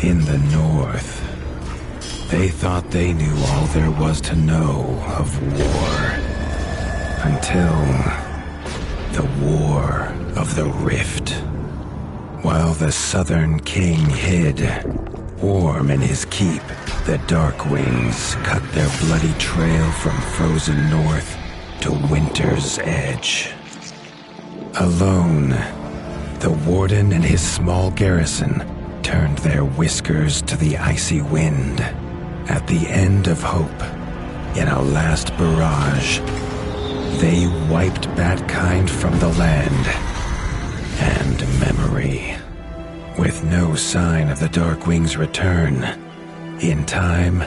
In the north, they thought they knew all there was to know of war. Until the War of the Rift. While the Southern King hid, warm in his keep, the Darkwings cut their bloody trail from frozen north to winter's edge. Alone, the Warden and his small garrison turned their whiskers to the icy wind. At the end of hope, in a last barrage, they wiped Batkind from the land and memory. With no sign of the Darkwings' return, in time,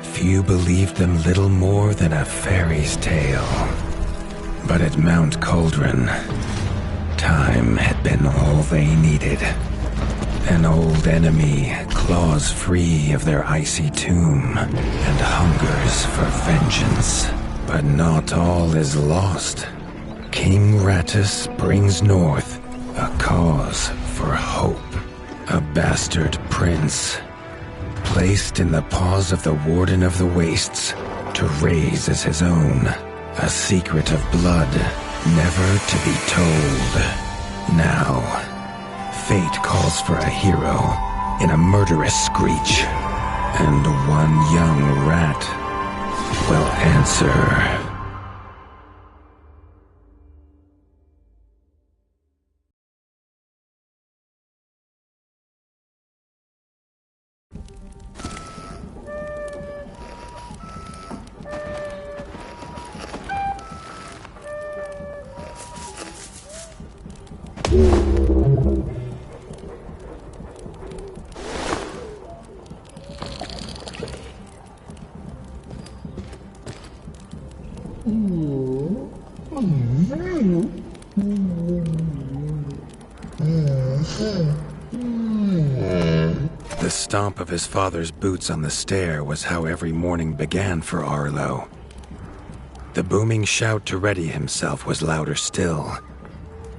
few believed them little more than a fairy's tale. But at Mount Cauldron, time had been all they needed. An old enemy claws free of their icy tomb and hungers for vengeance. But not all is lost. King Rattus brings north a cause for hope. A bastard prince, placed in the paws of the Warden of the Wastes to raise as his own. A secret of blood never to be told. Now, fate calls for a hero in a murderous screech, and one young rat will answer. The stomp of his father's boots on the stair was how every morning began for Arlo. The booming shout to ready himself was louder still,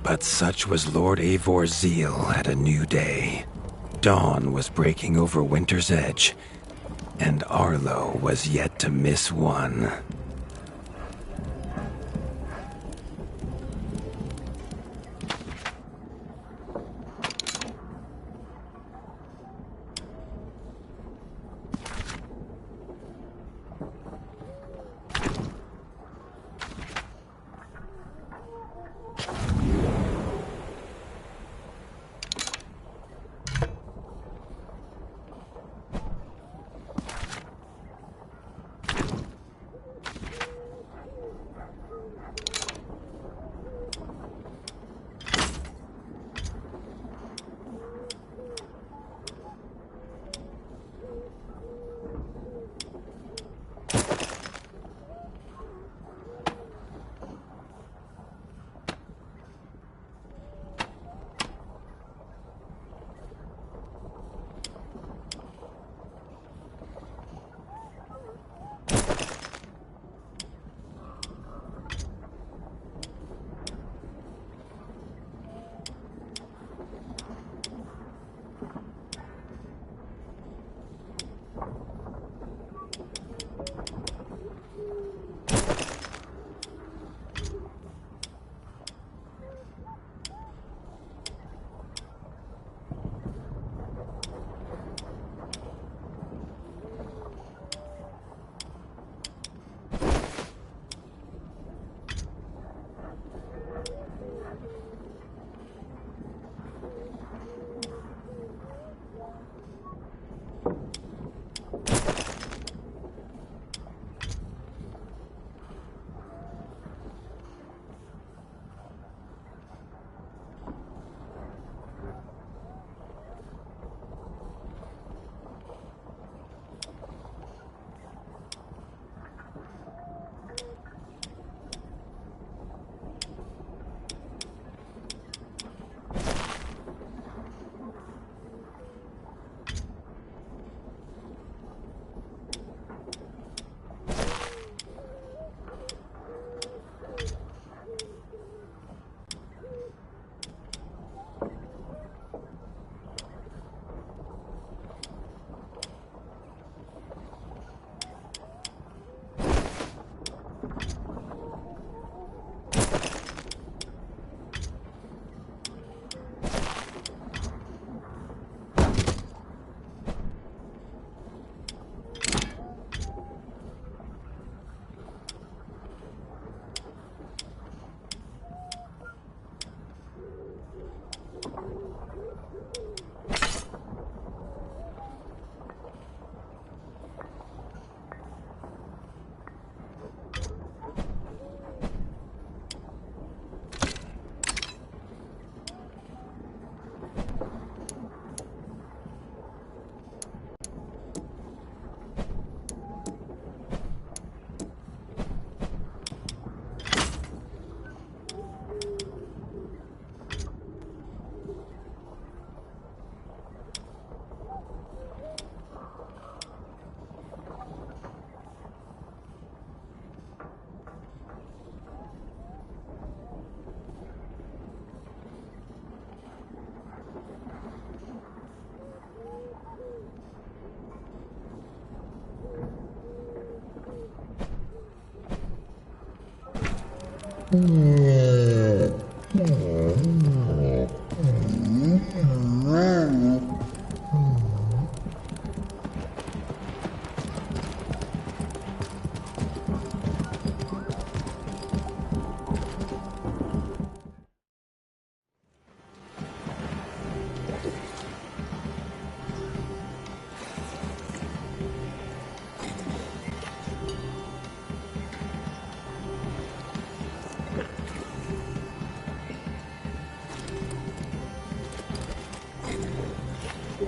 but such was Lord Eivor's zeal at a new day. Dawn was breaking over winter's edge, and Arlo was yet to miss one.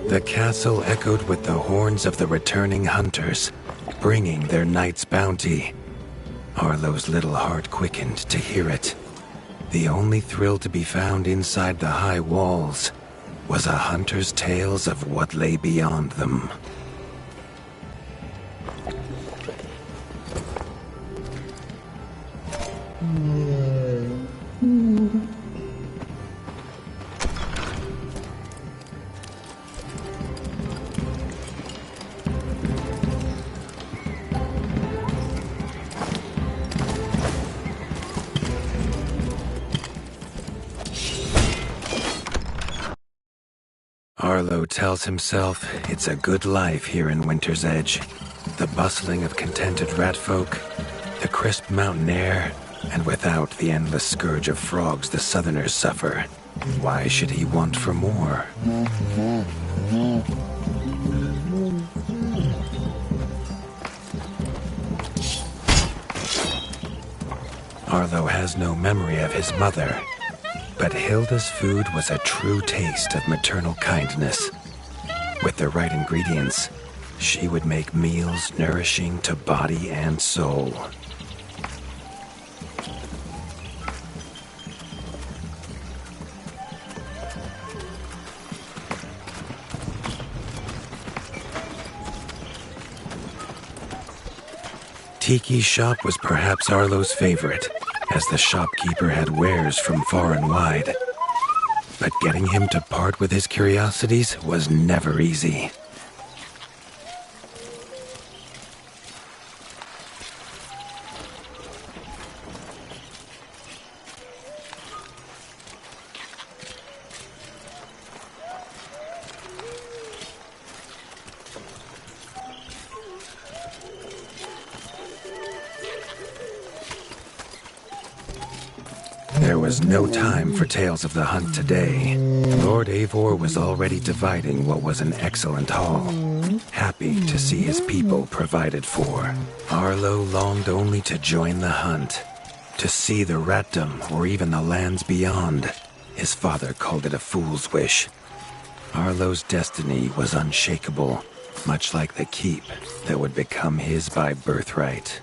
The castle echoed with the horns of the returning hunters, bringing their night's bounty. Arlo's little heart quickened to hear it. The only thrill to be found inside the high walls was a hunter's tales of what lay beyond them. Arlo tells himself it's a good life here in Winter's Edge. The bustling of contented ratfolk, the crisp mountain air, and without the endless scourge of frogs the southerners suffer. Why should he want for more? Arlo has no memory of his mother, but Hilda's food was a true taste of maternal kindness. With the right ingredients, she would make meals nourishing to body and soul. Tiki's shop was perhaps Arlo's favorite, as the shopkeeper had wares from far and wide. But getting him to part with his curiosities was never easy. There was no time for tales of the hunt today. Lord Eivor was already dividing what was an excellent haul, happy to see his people provided for. Arlo longed only to join the hunt, to see the Ratdom or even the lands beyond. His father called it a fool's wish. Arlo's destiny was unshakable, much like the keep that would become his by birthright.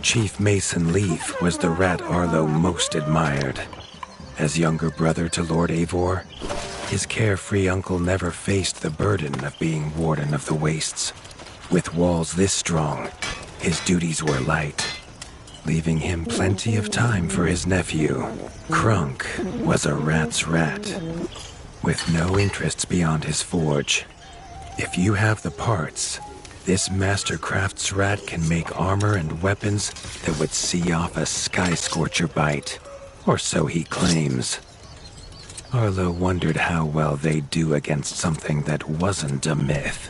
Chief Mason Leaf was the rat Arlo most admired. As younger brother to Lord Eivor, his carefree uncle never faced the burden of being Warden of the Wastes. With walls this strong, his duties were light, leaving him plenty of time for his nephew. Krunk was a rat's rat, with no interests beyond his forge. If you have the parts, this Mastercraft's rat can make armor and weapons that would see off a sky scorcher bite, or so he claims. Arlo wondered how well they'd do against something that wasn't a myth.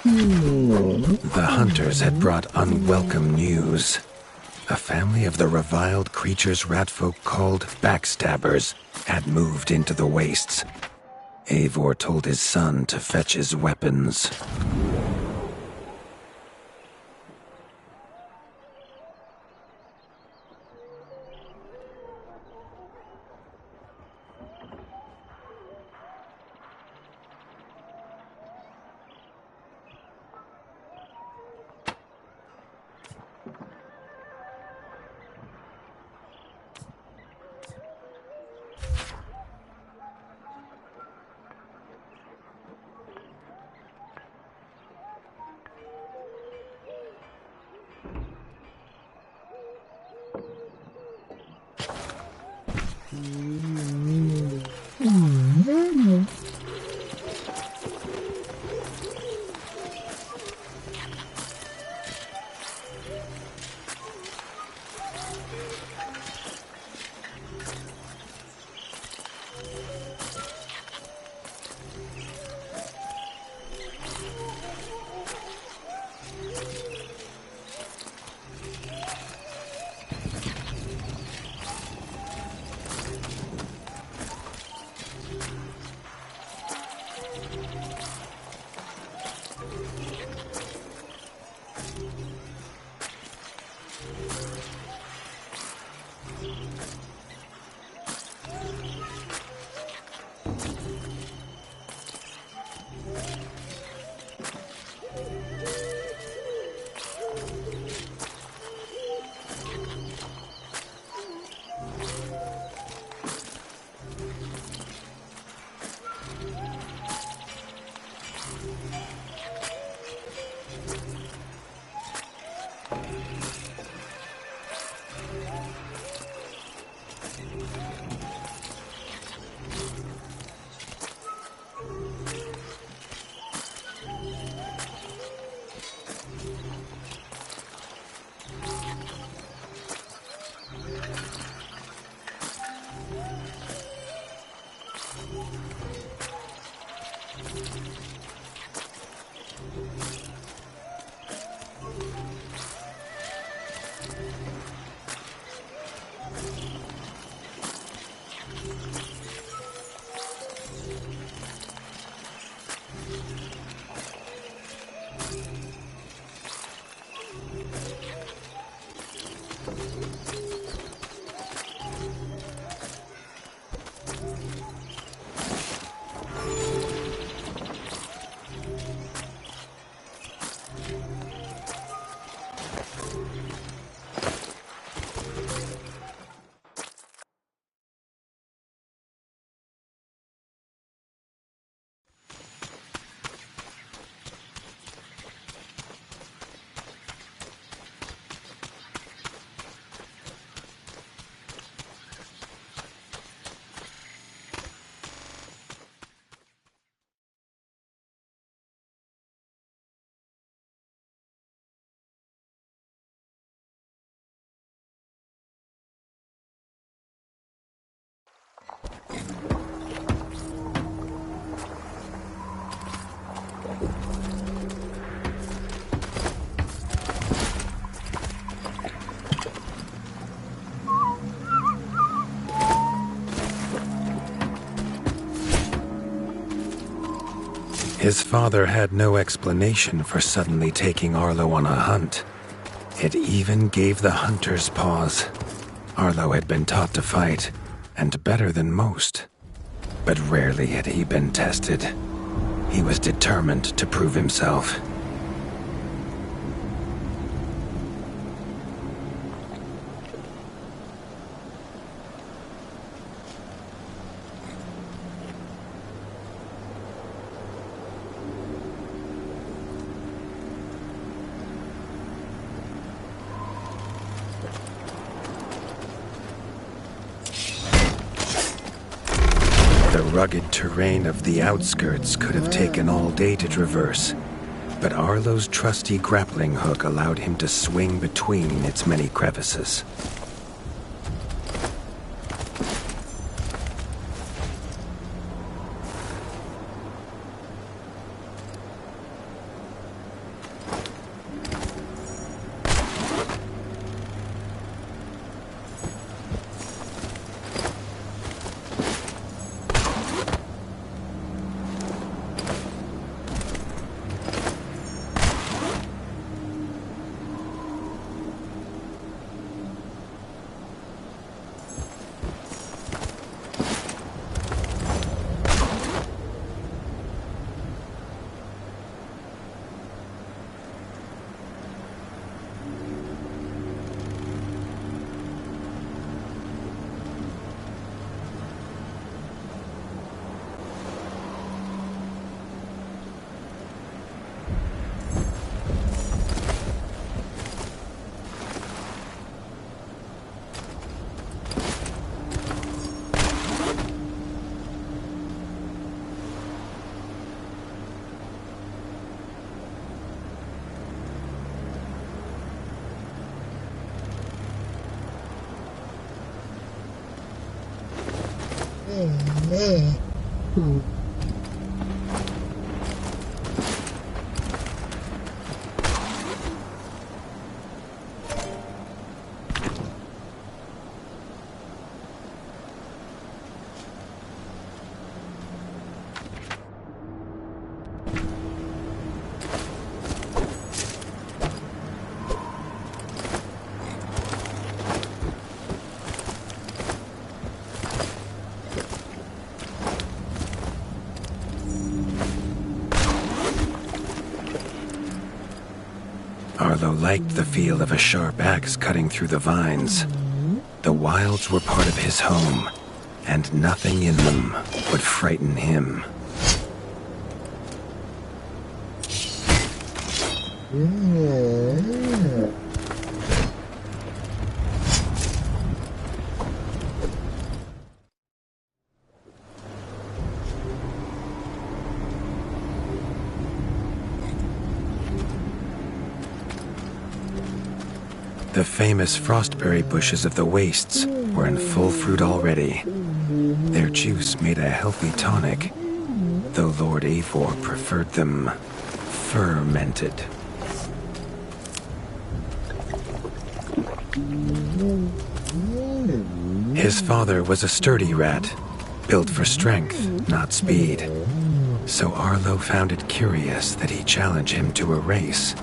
The hunters had brought unwelcome news. A family of the reviled creatures ratfolk called backstabbers had moved into the wastes. Eivor told his son to fetch his weapons. His father had no explanation for suddenly taking Arlo on a hunt. It even gave the hunters pause. Arlo had been taught to fight, and better than most. But rarely had he been tested. He was determined to prove himself. The rugged terrain of the outskirts could have taken all day to traverse, but Arlo's trusty grappling hook allowed him to swing between its many crevices. Arlo liked the feel of a sharp axe cutting through the vines. The wilds were part of his home, and nothing in them would frighten him. The famous frostberry bushes of the wastes were in full fruit already. Their juice made a healthy tonic, though Lord Eivor preferred them fermented. His father was a sturdy rat, built for strength, not speed. So Arlo found it curious that he challenge him to a race.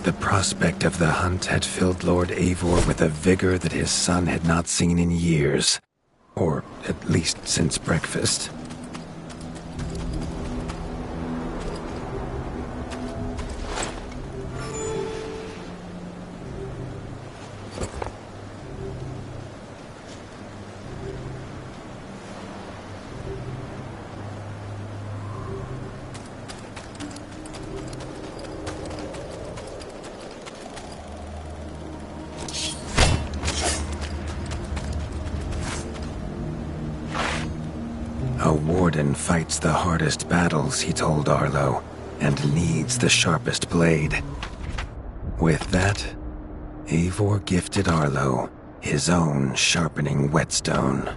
The prospect of the hunt had filled Lord Eivor with a vigor that his son had not seen in years, or at least since breakfast. A warden fights the hardest battles, he told Arlo, and needs the sharpest blade. With that, Eivor gifted Arlo his own sharpening whetstone.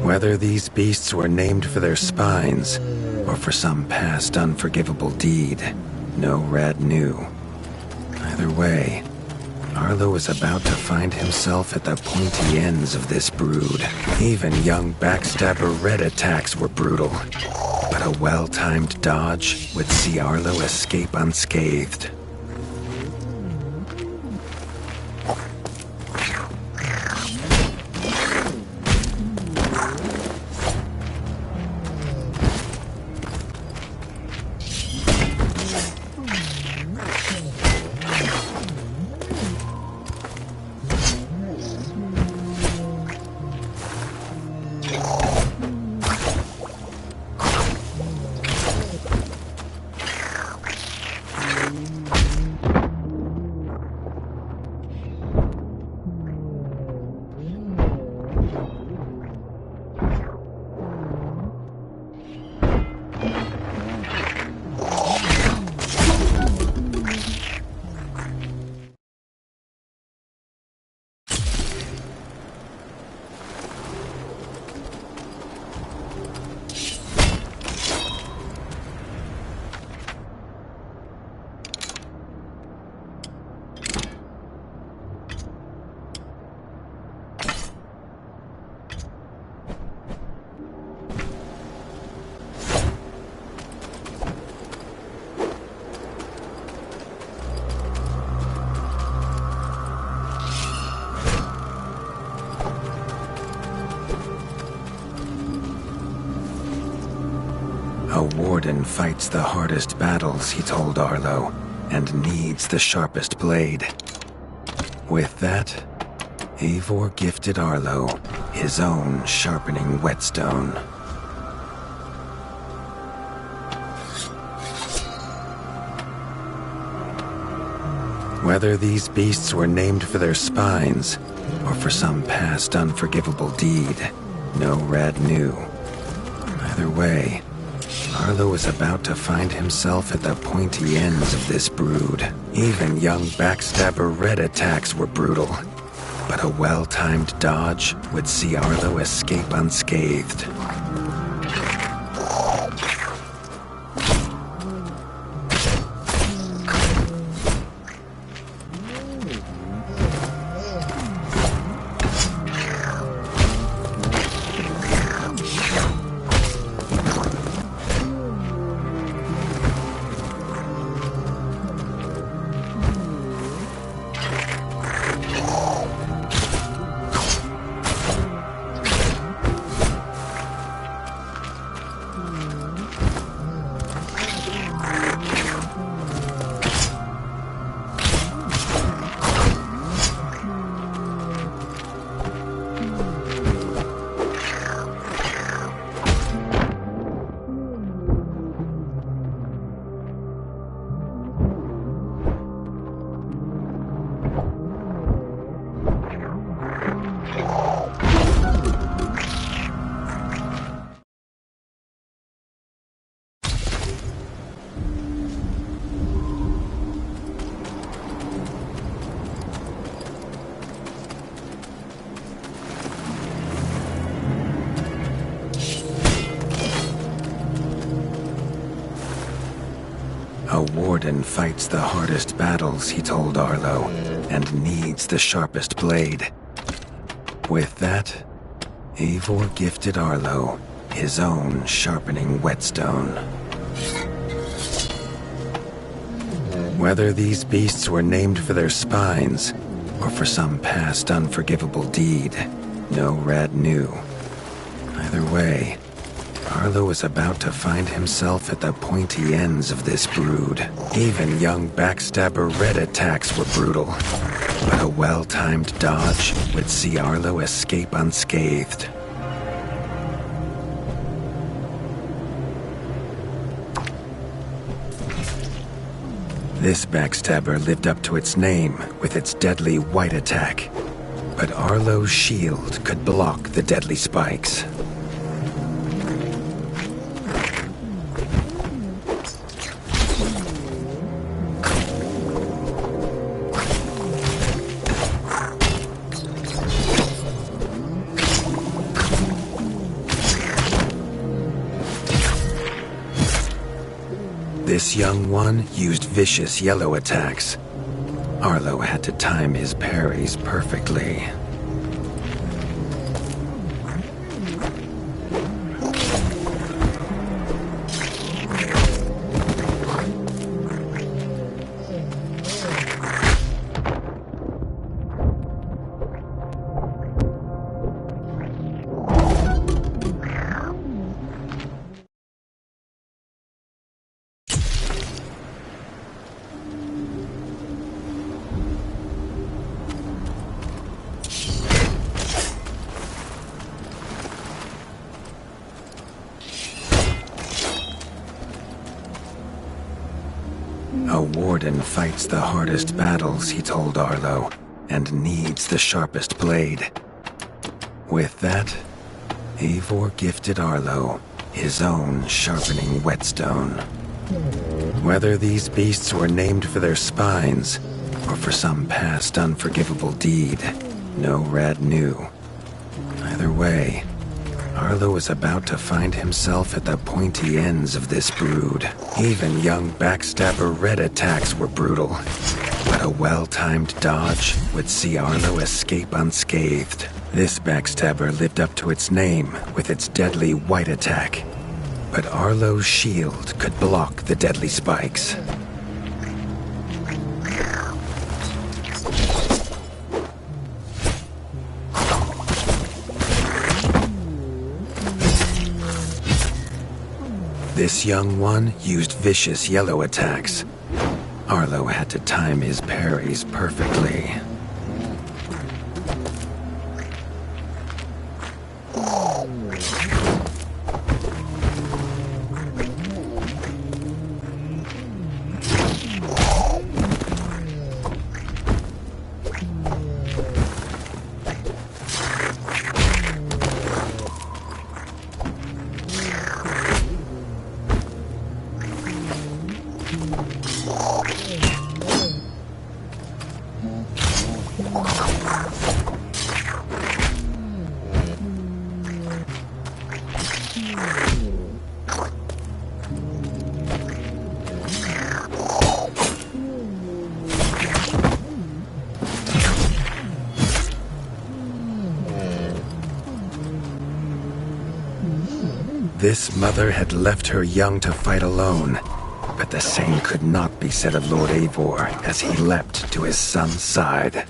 Whether these beasts were named for their spines, or for some past unforgivable deed, no rat knew. Either way, Arlo was about to find himself at the pointy ends of this brood. Even young backstabber red attacks were brutal, but a well-timed dodge would see Arlo escape unscathed. A warden fights the hardest battles, he told Arlo, and needs the sharpest blade. With that, Eivor gifted Arlo his own sharpening whetstone. Whether these beasts were named for their spines, or for some past unforgivable deed, no Rad knew. Either way, Arlo was about to find himself at the pointy ends of this brood. Even young backstabber Red attacks were brutal, but a well-timed dodge would see Arlo escape unscathed. A warden fights the hardest battles, he told Arlo, and needs the sharpest blade. With that, Eivor gifted Arlo his own sharpening whetstone. Whether these beasts were named for their spines, or for some past unforgivable deed, no Rad knew. Either way, Arlo was about to find himself at the pointy ends of this brood. Even young backstabber Red attacks were brutal, but a well-timed dodge would see Arlo escape unscathed. This backstabber lived up to its name with its deadly white attack, but Arlo's shield could block the deadly spikes. This young one used vicious yellow attacks. Arlo had to time his parries perfectly. A warden fights the hardest battles, he told Arlo, and needs the sharpest blade. With that, Eivor gifted Arlo his own sharpening whetstone. Whether these beasts were named for their spines, or for some past unforgivable deed, no Rad knew. Either way, Arlo was about to find himself at the pointy ends of this brood. Even young backstabber Red attacks were brutal, but a well-timed dodge would see Arlo escape unscathed. This backstabber lived up to its name with its deadly white attack, but Arlo's shield could block the deadly spikes. This young one used vicious yellow attacks. Arlo had to time his parries perfectly. This mother had left her young to fight alone, but the same could not be said of Lord Eivor as he leapt to his son's side.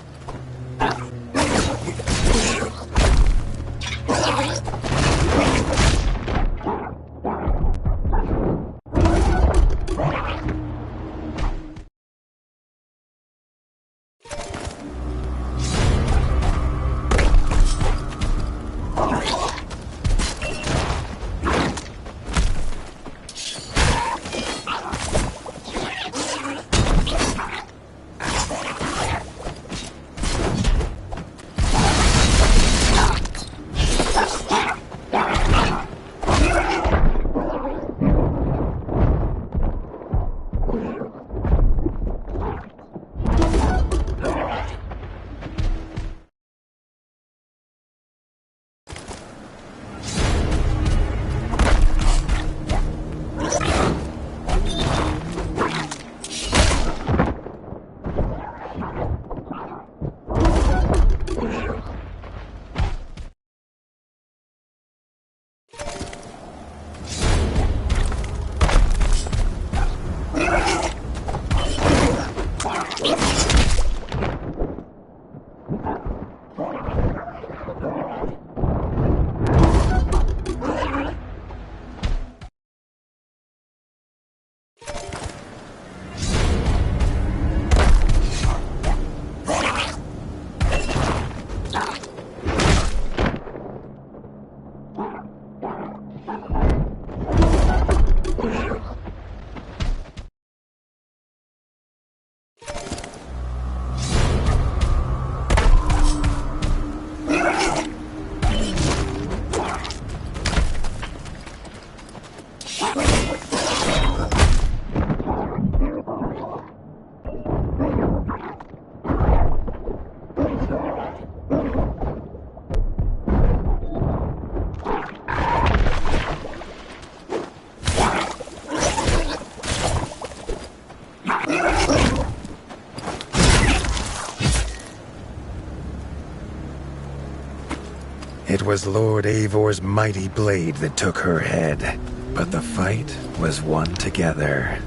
It was Lord Eivor's mighty blade that took her head, but the fight was won together.